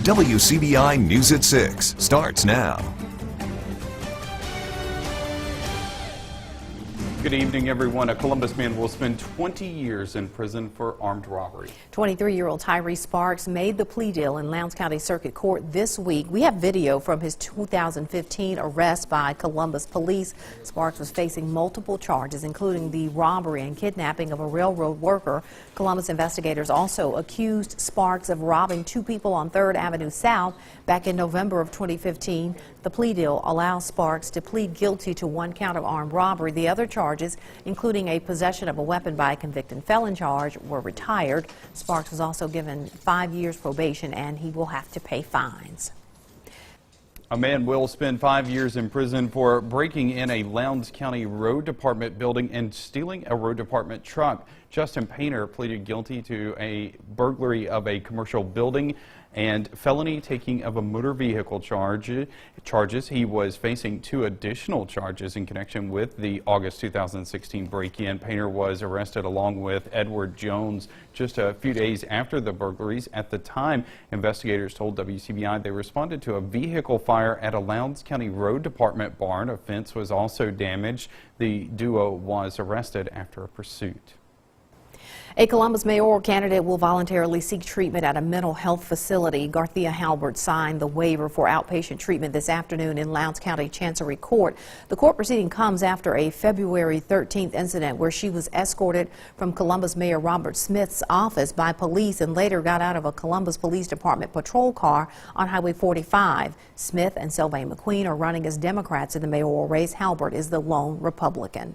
WCBI News at 6 starts now. Good evening, everyone. A Columbus man will spend 20 years in prison for armed robbery. 23-year-old Tyree Sparks made the plea deal in Lowndes County Circuit Court this week. We have video from his 2015 arrest by Columbus police. Sparks was facing multiple charges, including the robbery and kidnapping of a railroad worker. Columbus investigators also accused Sparks of robbing two people on 3rd Avenue South back in November of 2015. The plea deal allows Sparks to plead guilty to one count of armed robbery. The other charges, including a possession of a weapon by a convicted felon charge, were retired. Sparks was also given 5 years probation, and he will have to pay fines. A man will spend 5 years in prison for breaking in a Lowndes County Road Department building and stealing a road department truck. Justin Painter pleaded guilty to a burglary of a commercial building and felony taking of a motor vehicle charges. He was facing 2 additional charges in connection with the August 2016 break-in. Painter was arrested along with Edward Jones just a few days after the burglaries. At the time, investigators told WCBI they responded to a vehicle fire at a Lowndes County Road Department barn. A fence was also damaged. The duo was arrested after a pursuit. A Columbus mayoral candidate will voluntarily seek treatment at a mental health facility. Garthia Halbert signed the waiver for outpatient treatment this afternoon in Lowndes County Chancery Court. The court proceeding comes after a February 13th incident where she was escorted from Columbus Mayor Robert Smith's office by police and later got out of a Columbus Police Department patrol car on Highway 45. Smith and Sylvain McQueen are running as Democrats in the mayoral race. Halbert is the lone Republican.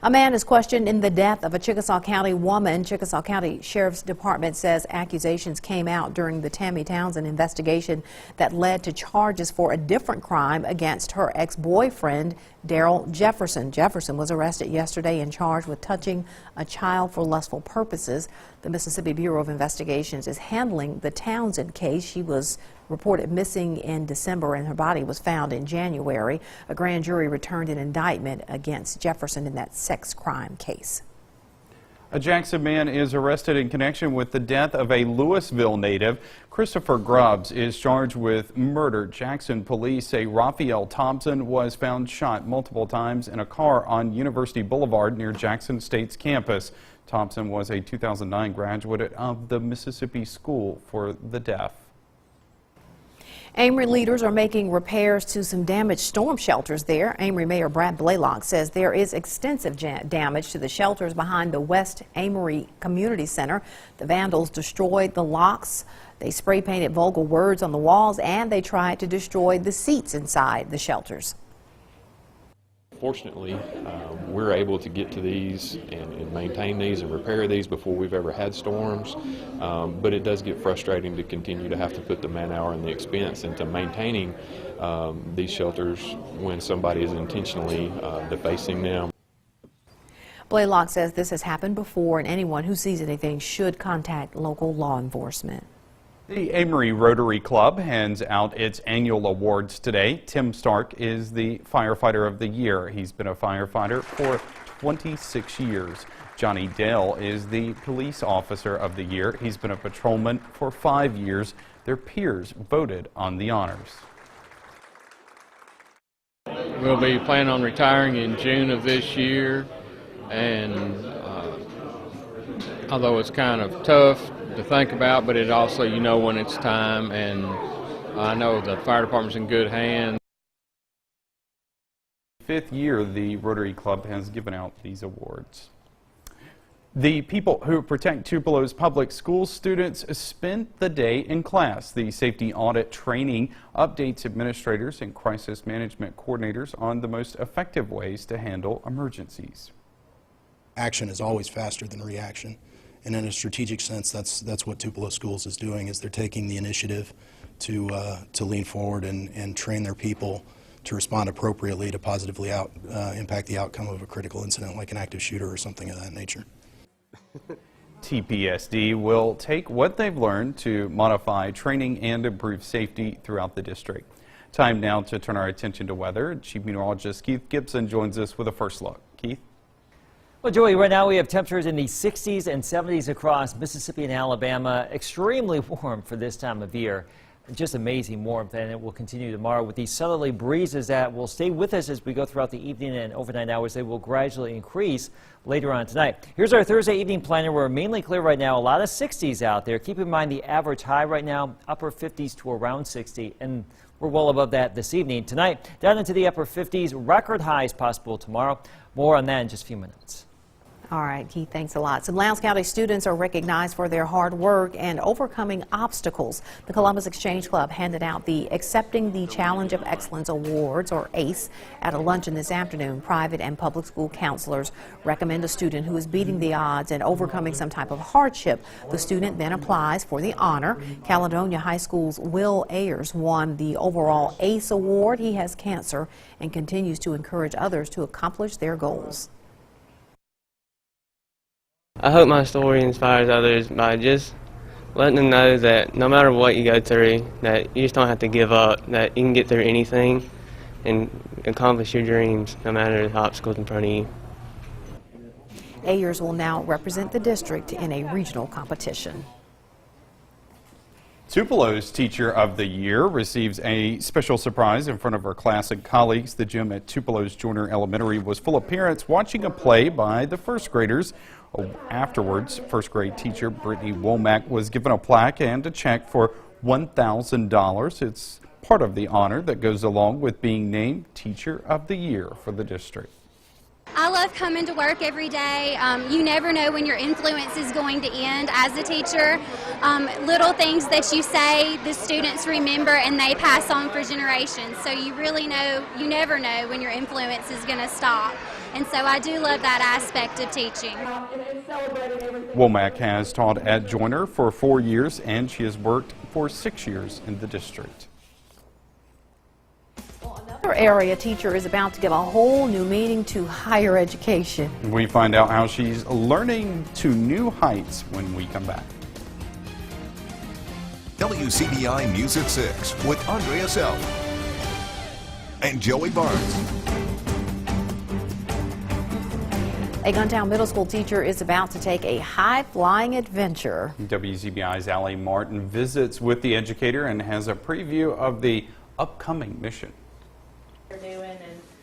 A man is questioned in the death of a Chickasaw County woman. Chickasaw County Sheriff's Department says accusations came out during the Tammy Townsend investigation that led to charges for a different crime against her ex-boyfriend, Daryl Jefferson. Jefferson was arrested yesterday and charged with touching a child for lustful purposes. The Mississippi Bureau of Investigations is handling the Townsend case. She was reported missing in December and her body was found in January. A grand jury returned an indictment against Jefferson in that sex crime case. A Jackson man is arrested in connection with the death of a Louisville native. Christopher Grubbs is charged with murder. Jackson police say Raphael Thompson was found shot multiple times in a car on University Boulevard near Jackson State's campus. Thompson was a 2009 graduate of the Mississippi School for the Deaf. Amory leaders are making repairs to some damaged storm shelters there. Amory Mayor Brad Blaylock says there is extensive damage to the shelters behind the West Amory Community Center. The vandals destroyed the locks, they spray painted vulgar words on the walls, and they tried to destroy the seats inside the shelters. Fortunately, we're able to get to these and maintain these and repair these before we've ever had storms, but it does get frustrating to continue to have to put the man hour and the expense into maintaining these shelters when somebody is intentionally defacing them. Blaylock says this has happened before and anyone who sees anything should contact local law enforcement. The Amory Rotary Club hands out its annual awards today. Tim Stark is the Firefighter of the Year. He's been a firefighter for 26 years. Johnny Dale is the Police Officer of the Year. He's been a patrolman for 5 years. Their peers voted on the honors. We'll be planning on retiring in June of this year, and although it's kind of tough to think about, but it also, you know, when it's time, and I know the fire department's in good hands. 5th year the Rotary Club has given out these awards. The People Who Protect Tupelo's public school students spent the day in class. The safety audit training updates administrators and crisis management coordinators on the most effective ways to handle emergencies. Action is always faster than reaction. And in a strategic sense, that's what Tupelo Schools is doing, is they're taking the initiative to lean forward and train their people to respond appropriately to positively impact the outcome of a critical incident like an active shooter or something of that nature. TPSD will take what they've learned to modify training and improve safety throughout the district. Time now to turn our attention to weather. Chief Meteorologist Keith Gibson joins us with a first look. Keith? Well, Joey, right now we have temperatures in the 60s and 70s across Mississippi and Alabama. Extremely warm for this time of year. Just amazing warmth, and it will continue tomorrow with these southerly breezes that will stay with us as we go throughout the evening and overnight hours. They will gradually increase later on tonight. Here's our Thursday evening planner. We're mainly clear right now. A lot of 60s out there. Keep in mind the average high right now, upper 50s to around 60, and we're well above that this evening. Tonight, down into the upper 50s. Record highs possible tomorrow. More on that in just a few minutes. All right, Keith, thanks a lot. Some Lowndes County students are recognized for their hard work and overcoming obstacles. The Columbus Exchange Club handed out the Accepting the Challenge of Excellence Awards, or ACE, at a luncheon this afternoon. Private and public school counselors recommend a student who is beating the odds and overcoming some type of hardship. The student then applies for the honor. Caledonia High School's Will Ayers won the overall ACE award. He has cancer and continues to encourage others to accomplish their goals. I hope my story inspires others by just letting them know that no matter what you go through, that you just don't have to give up, that you can get through anything and accomplish your dreams no matter the obstacles in front of you. Ayers will now represent the district in a regional competition. Tupelo's Teacher of the Year receives a special surprise in front of her class and colleagues. The gym at Tupelo's Joyner Elementary was full of parents watching a play by the first graders. Afterwards, first grade teacher Brittany Womack was given a plaque and a check for $1,000. It's part of the honor that goes along with being named Teacher of the Year for the district. I love coming to work every day. You never know when your influence is going to end as a teacher. Little things that you say, the students remember and they pass on for generations. So you really know, you never know when your influence is going to stop. And so I do love that aspect of teaching. Womack has taught at Joyner for 4 years and she has worked for 6 years in the district. Another area teacher is about to give a whole new meaning to higher education. We find out how she's learning to new heights when we come back. WCBI News at 6 with Andrea Self and Joey Barnes. A Guntown Middle School teacher is about to take a high-flying adventure. WCBI's Allie Martin visits with the educator and has a preview of the upcoming mission.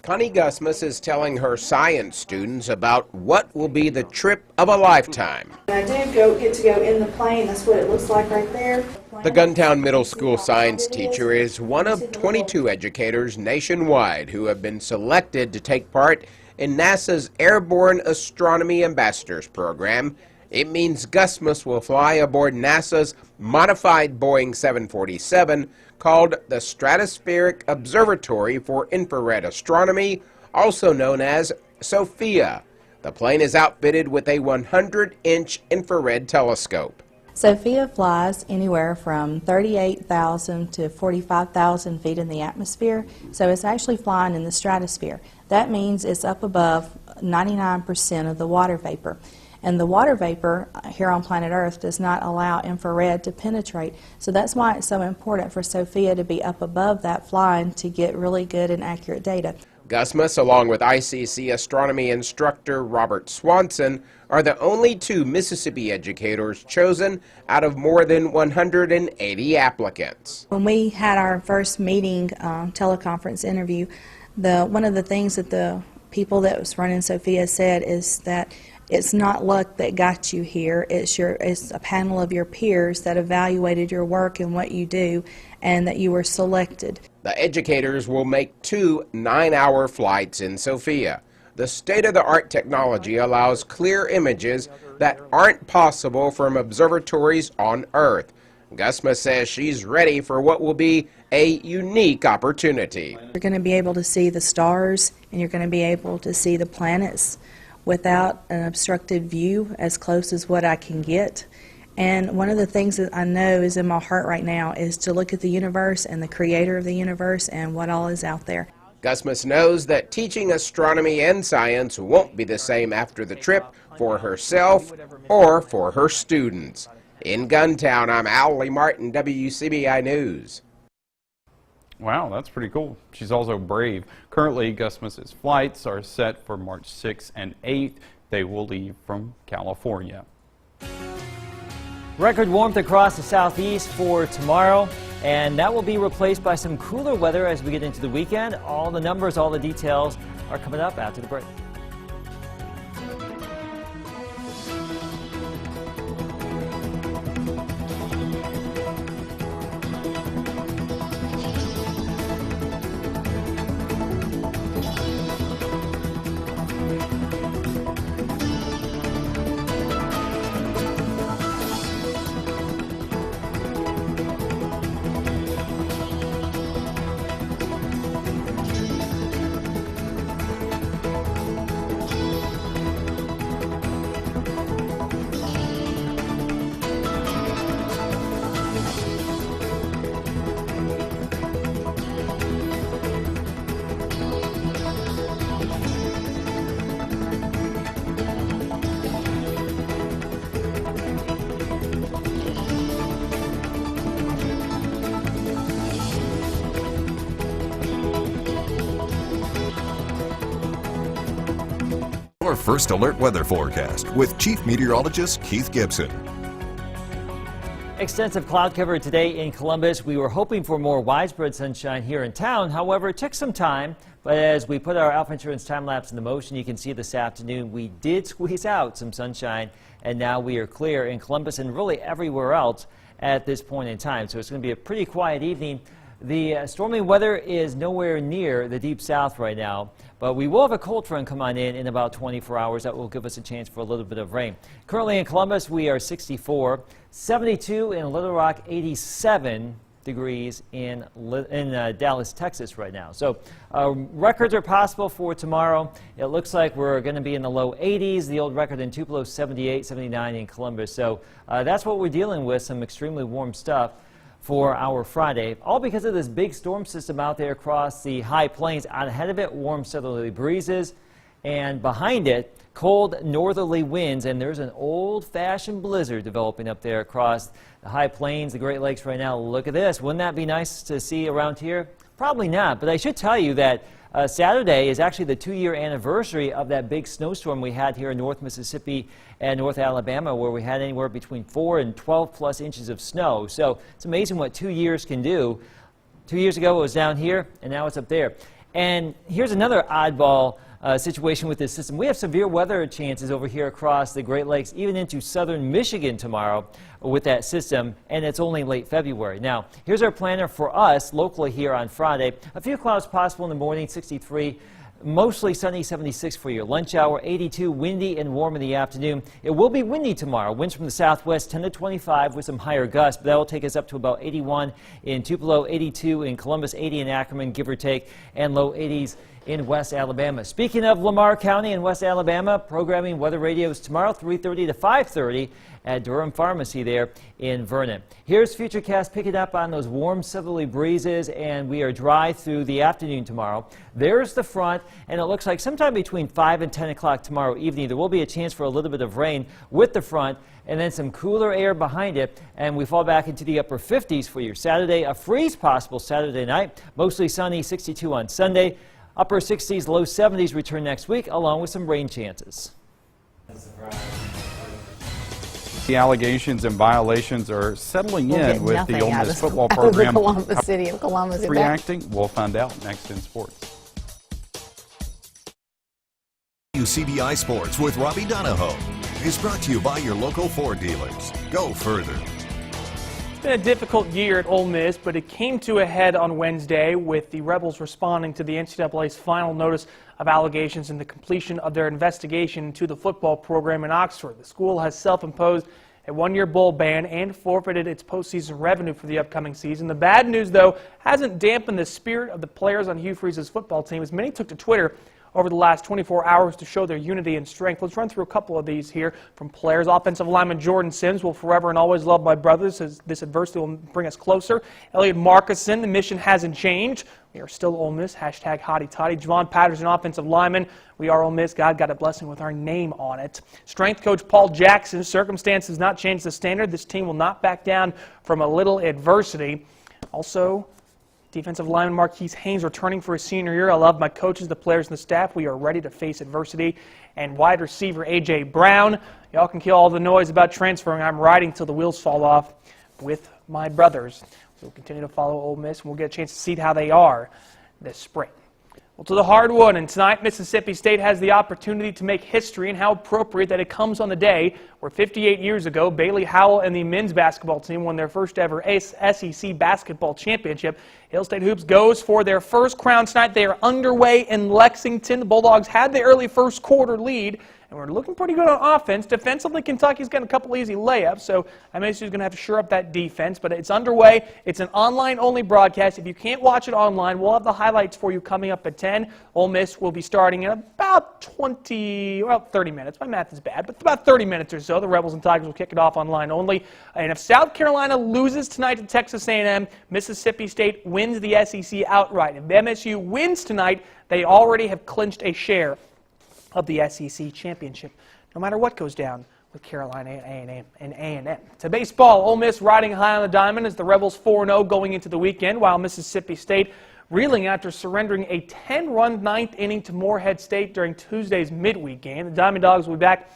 Connie Gusmus is telling her science students about what will be the trip of a lifetime. I do get to go in the plane. That's what it looks like right there. The Guntown Middle School science teacher is one of 22 educators nationwide who have been selected to take part in NASA's Airborne Astronomy Ambassadors program. It means Gusmus will fly aboard NASA's modified Boeing 747 called the Stratospheric Observatory for Infrared Astronomy, also known as SOFIA. The plane is outfitted with a 100-inch infrared telescope. SOFIA flies anywhere from 38,000 to 45,000 feet in the atmosphere, so it's actually flying in the stratosphere. That means it's up above 99% of the water vapor. And the water vapor here on planet Earth does not allow infrared to penetrate. So that's why it's so important for SOFIA to be up above that flying to get really good and accurate data. Gusmus, along with ICC astronomy instructor Robert Swanson, are the only 2 Mississippi educators chosen out of more than 180 applicants. When we had our first meeting, teleconference interview, one of the things that the people that was running SOFIA said is that it's not luck that got you here. It's a panel of your peers that evaluated your work and what you do, and that you were selected. The educators will make 2 9-hour flights in SOFIA. The state-of-the-art technology allows clear images that aren't possible from observatories on Earth. Gusmus says she's ready for what will be a unique opportunity. You're going to be able to see the stars, and you're going to be able to see the planets without an obstructed view, as close as what I can get. And one of the things that I know is in my heart right now is to look at the universe and the creator of the universe and what all is out there. Gusmus knows that teaching astronomy and science won't be the same after the trip for herself or for her students. In Guntown, I'm Allie Martin, WCBI News. Wow, that's pretty cool. She's also brave. Currently, Gusmus's flights are set for March 6th and 8th. They will leave from California. Record warmth across the southeast for tomorrow. and that will be replaced by some cooler weather as we get into the weekend. All the numbers, all the details are coming up after the break. Your First Alert weather forecast with Chief Meteorologist Keith Gibson. Extensive cloud cover today in Columbus. We were hoping for more widespread sunshine here in town. However, it took some time. But as we put our Alpha Insurance time lapse into motion, you can see this afternoon we did squeeze out some sunshine, and now we are clear in Columbus and really everywhere else at this point in time. So it's going to be a pretty quiet evening. The stormy weather is nowhere near the deep south right now, but we will have a cold front come on in about 24 hours. That will give us a chance for a little bit of rain. Currently in Columbus, we are 64, 72 in Little Rock, 87 degrees in Dallas, Texas right now. So records are possible for tomorrow. It looks like we're going to be in the low 80s. The old record in Tupelo, 78, 79 in Columbus. So that's what we're dealing with, some extremely warm stuff for our Friday, all because of this big storm system out there across the high plains. Out ahead of it, warm southerly breezes, and behind it, cold northerly winds, and there's an old-fashioned blizzard developing up there across the high plains, the Great Lakes right now. Look at this. Wouldn't that be nice to see around here? Probably not, but I should tell you that Saturday is actually the 2-year anniversary of that big snowstorm we had here in North Mississippi and North Alabama, where we had anywhere between 4 and 12 plus inches of snow. So it's amazing what 2 years can do. 2 years ago it was down here, and now it's up there. And here's another oddball situation with this system. We have severe weather chances over here across the Great Lakes, even into southern Michigan tomorrow with that system, and it's only late February. Now, here's our planner for us locally here on Friday. A few clouds possible in the morning, 63. Mostly sunny, 76 for your lunch hour, 82, windy and warm in the afternoon. It will be windy tomorrow. Winds from the southwest, 10 to 25 with some higher gusts, but that will take us up to about 81 in Tupelo, 82 in Columbus, 80 in Ackerman, give or take, and low 80s in West Alabama. Speaking of Lamar County and West Alabama, programming weather radios tomorrow, 3:30 to 5:30 at Durham Pharmacy there in Vernon. Here's Futurecast picking up on those warm southerly breezes, and we are dry through the afternoon tomorrow. There's the front, and it looks like sometime between 5 and 10 o'clock tomorrow evening there will be a chance for a little bit of rain with the front, and then some cooler air behind it, and we fall back into the upper 50s for your Saturday. A freeze possible Saturday night, mostly sunny, 62 on Sunday. Upper 60s, low 70s return next week, along with some rain chances. The allegations and violations are settling in with the Ole Miss football Out program. of the Columbus City of Columbus. Reacting? We'll find out next in sports. WCBI Sports with Robbie Donahoe is brought to you by your local Ford dealers. Go further. It's been a difficult year at Ole Miss, but it came to a head on Wednesday with the Rebels responding to the NCAA's final notice of allegations and the completion of their investigation into the football program in Oxford. The school has self-imposed a one-year bowl ban and forfeited its postseason revenue for the upcoming season. The bad news, though, hasn't dampened the spirit of the players on Hugh Freeze's football team, as many took to Twitter over the last 24 hours to show their unity and strength. Let's run through a couple of these here from players. Offensive lineman Jordan Sims will forever and always love my brothers, as this adversity will bring us closer. Elliot Markison, the mission hasn't changed. We are still Ole Miss, hashtag hotty toddy. Javon Patterson, offensive lineman. We are Ole Miss. God got a blessing with our name on it. Strength coach Paul Jackson, circumstance has not changed the standard. This team will not back down from a little adversity. Also, defensive lineman Marquise Haynes returning for his senior year. I love my coaches, the players, and the staff. We are ready to face adversity. And wide receiver A.J. Brown. Y'all can kill all the noise about transferring. I'm riding till the wheels fall off. with my brothers. We'll continue to follow Ole Miss, and we'll get a chance to see how they are this spring. Well, to the hardwood, and tonight Mississippi State has the opportunity to make history, and how appropriate that it comes on the day where 58 years ago Bailey Howell and the men's basketball team won their first ever SEC basketball championship. Hill State Hoops goes for their first crown tonight. They are underway in Lexington. The Bulldogs had the early first quarter lead, and we're looking pretty good on offense. Defensively, Kentucky's got a couple easy layups, so MSU's going to have to shore up that defense. But it's underway. It's an online-only broadcast. If you can't watch it online, we'll have the highlights for you coming up at 10. Ole Miss will be starting in about 30 minutes. My math is bad, but about 30 minutes or so. The Rebels and Tigers will kick it off online only. And if South Carolina loses tonight to Texas A&M, Mississippi State wins the SEC outright. If MSU wins tonight, they already have clinched a share of the SEC championship, no matter what goes down with Carolina and A&M. To baseball, Ole Miss riding high on the diamond as the Rebels 4-0 going into the weekend, while Mississippi State reeling after surrendering a 10-run ninth inning to Morehead State during Tuesday's midweek game. The Diamond Dogs will be back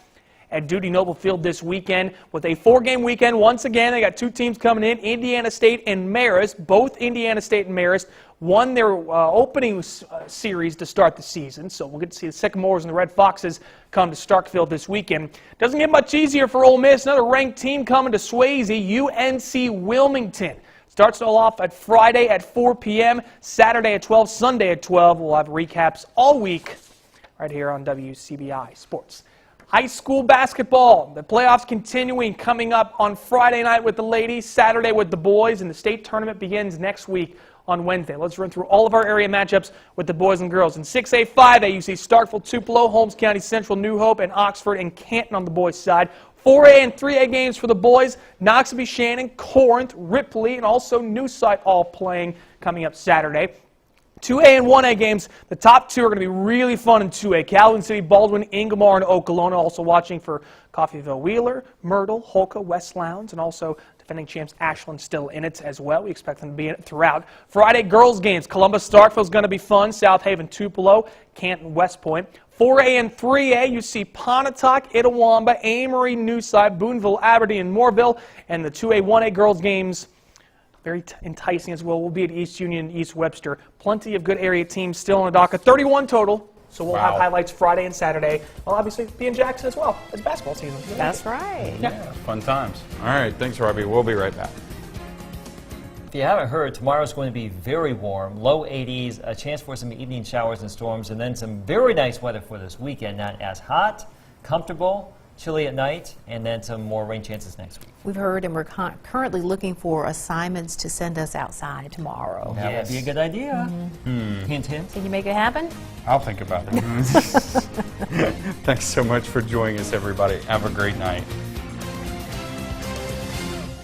at Dudy Noble Field this weekend with a 4-game weekend. Once again, they got two teams coming in, Indiana State and Marist. Both Indiana State and Marist won their opening series to start the season, so we'll get to see the Sycamores and the Red Foxes come to Starkville this weekend. Doesn't get much easier for Ole Miss. Another ranked team coming to Swayze, UNC Wilmington. Starts it all off at Friday at 4 p.m., Saturday at 12, Sunday at 12. We'll have recaps all week right here on WCBI Sports. High school basketball, the playoffs continuing, coming up on Friday night with the ladies, Saturday with the boys, and the state tournament begins next week on Wednesday. Let's run through all of our area matchups with the boys and girls. In 6A, 5A, you see Starkville, Tupelo, Holmes County Central, New Hope, and Oxford and Canton on the boys' side. 4A and 3A games for the boys, Noxubee, Shannon, Corinth, Ripley, and also Newsight all playing coming up Saturday. 2A and 1A games, the top two are going to be really fun in 2A. Calhoun City, Baldwin, Ingomar, and Okolona. Also watching for Coffeyville, Wheeler, Myrtle, Holka, West Lowndes, and also defending champs Ashland still in it as well. We expect them to be in it throughout. Friday girls games, Columbus Starkville is going to be fun. South Haven, Tupelo, Canton, West Point. 4A and 3A, you see Pontotoc, Itawamba, Amory, Newside, Boonville, Aberdeen, and Moorville. And the 2A, 1A girls games, very enticing as well. We'll be at East Union, East Webster. Plenty of good area teams still on the docket. 31 total. So we'll have highlights Friday and Saturday. Well, obviously, be in Jackson as well. It's basketball season. That's right. Yeah, fun times. All right, thanks, Robbie. We'll be right back. If you haven't heard, tomorrow's going to be very warm, low 80s, a chance for some evening showers and storms, and then some very nice weather for this weekend. Not as hot, comfortable, chilly at night, and then some more rain chances next week. We've heard, and we're currently looking for assignments to send us outside tomorrow. That would be a good idea. Hint, hint. Can you make it happen? I'll think about it. Thanks so much for joining us, everybody. Have a great night.